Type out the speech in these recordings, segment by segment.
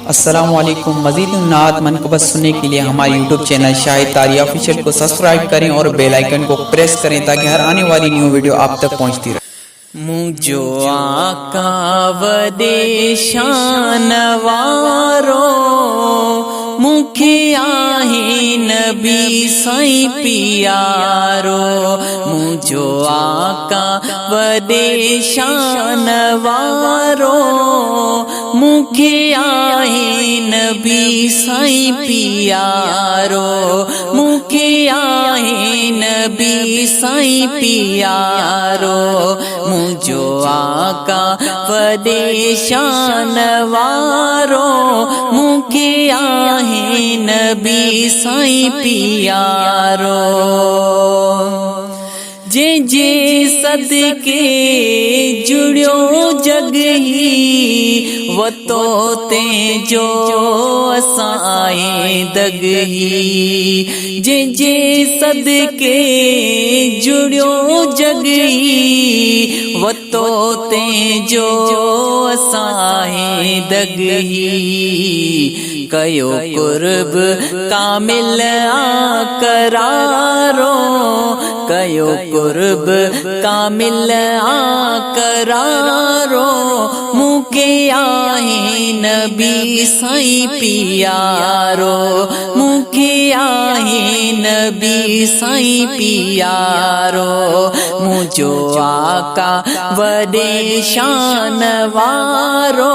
अस्सलामुअलैकुम। मज़ीद नात मनक़बत सुनने के लिए हमारे यूट्यूब चैनल शाहिद तारी ऑफिशियल को सब्सक्राइब करें और बेल आइकन को प्रेस करें ताकि हर आने वाली न्यू वीडियो आप तक पहुंचती रहे। मुझो आका वदे शानवारो मुखे आहे नबी साईं पियारो। मुझो आका वदे शानवारो मुखे आहे नबी साईं पियारो। मुखे आहे नबी साईं पियारो। मुझो आका वदे शानवारो मुखे आहे नबी साईं पियारो। जे जे सदके जुड़ियो जग ही वतो ते जो असाए दग ही। जे जे सदके जुड़ियो जग ही वतो ते जो असाए दग ही। कयो कुर्ब कामिल करारो कयो कुर्ब कामिल करारो मुके आहे नबी साईं पियारो। मुके आहे नबी साईं पियारो। मुझो आका वदे शानवारो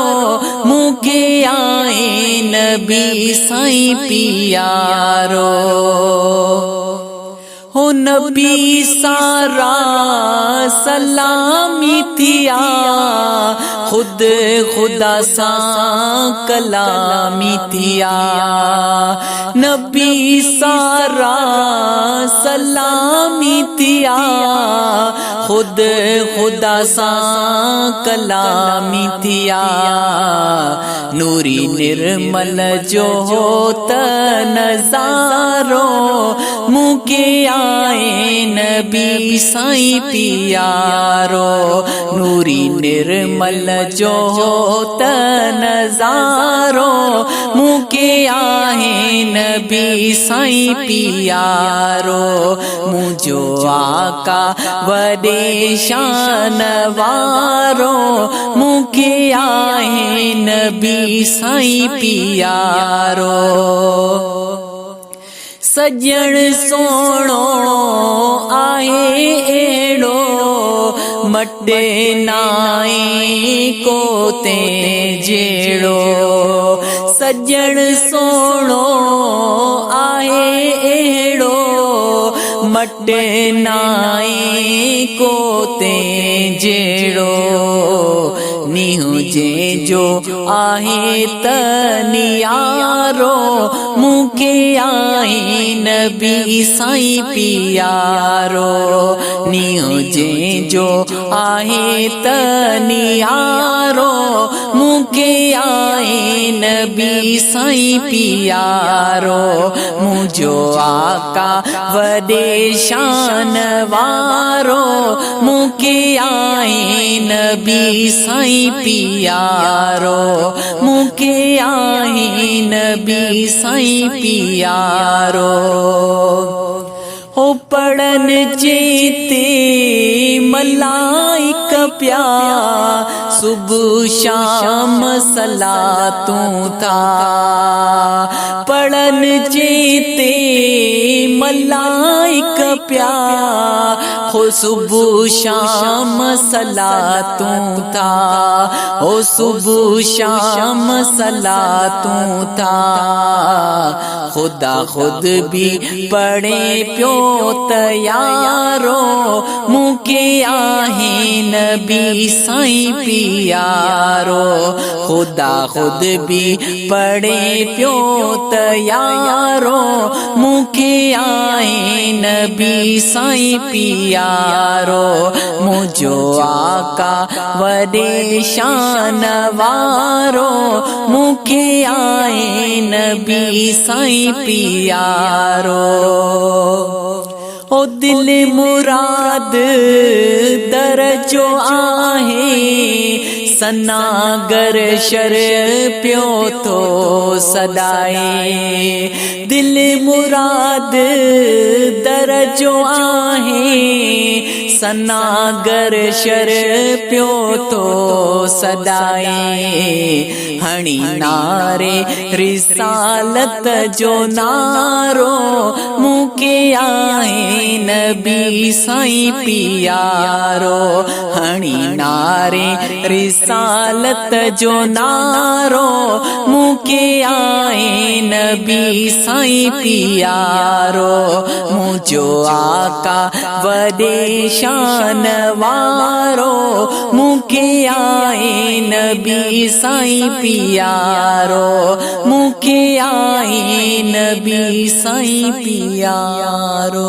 मुके आहे नबी साईं पियारो। हो नबी सारा सलामी थिया खुद खुदा सा कलामी थिया। नबी सारा सलामी थिया खुद खुदा सा कलामी थिया। नूरी निर्मल जो होत नजारो मुके आए नबी साईं पियारो। नूरी निर्मल जो होत नजारो मुके आए नबी साईं पियारो। मुझो आका वदे शानवारो मुके आए नबी साईं पियारो। सजण सोणो आहे एड़ो मटे नाए को ते जेड़ो। सजण सोणो आहे एड़ो मटे नाए को ते जेड़ो। नीहु जे जो आहे त नियारो मुके आहे नबी साईं पियारो। नीहु जे जो आहे त नियारो मुके आहे नबी साईं पियारो। मुझो आका वदे शानवारो मुके आहे नबी साईं पियारो। मुके आहे नबी साईं पियारो। हो पढ़न जेते मलाइक प्या सुबह शाम सलातूं था। पढ़न जेते मलाइक प्या हो सुबह शाम सलातूं था। हो सुबह शाम सलातूं था। खुदा खुद भी पढ़े प्यो तयारो मुके आहे नबी साईं पियारो। खुदा खुद भी पढ़े प्यो तयारो मुके आहे नबी साईं पियारो। मुझो आका वदे शानवारो मुके आहे नबी साईं पियारो। ओ दिल मुराद दरजो आहे सनागर शर प्यो तो सदाए दिल मुराद दरजो आहे सनागर शर प्यो तो सदाए हणी नारे रिसालत जो नारो मुके आए नबी साईं पियारो हणी नारे रिसालत जो नारो मुके आए नबी साईं पियारो मुझो आका वडे शान वारो मुके आए नबी साईं पियारो मुके आए नबी साईं पियारो।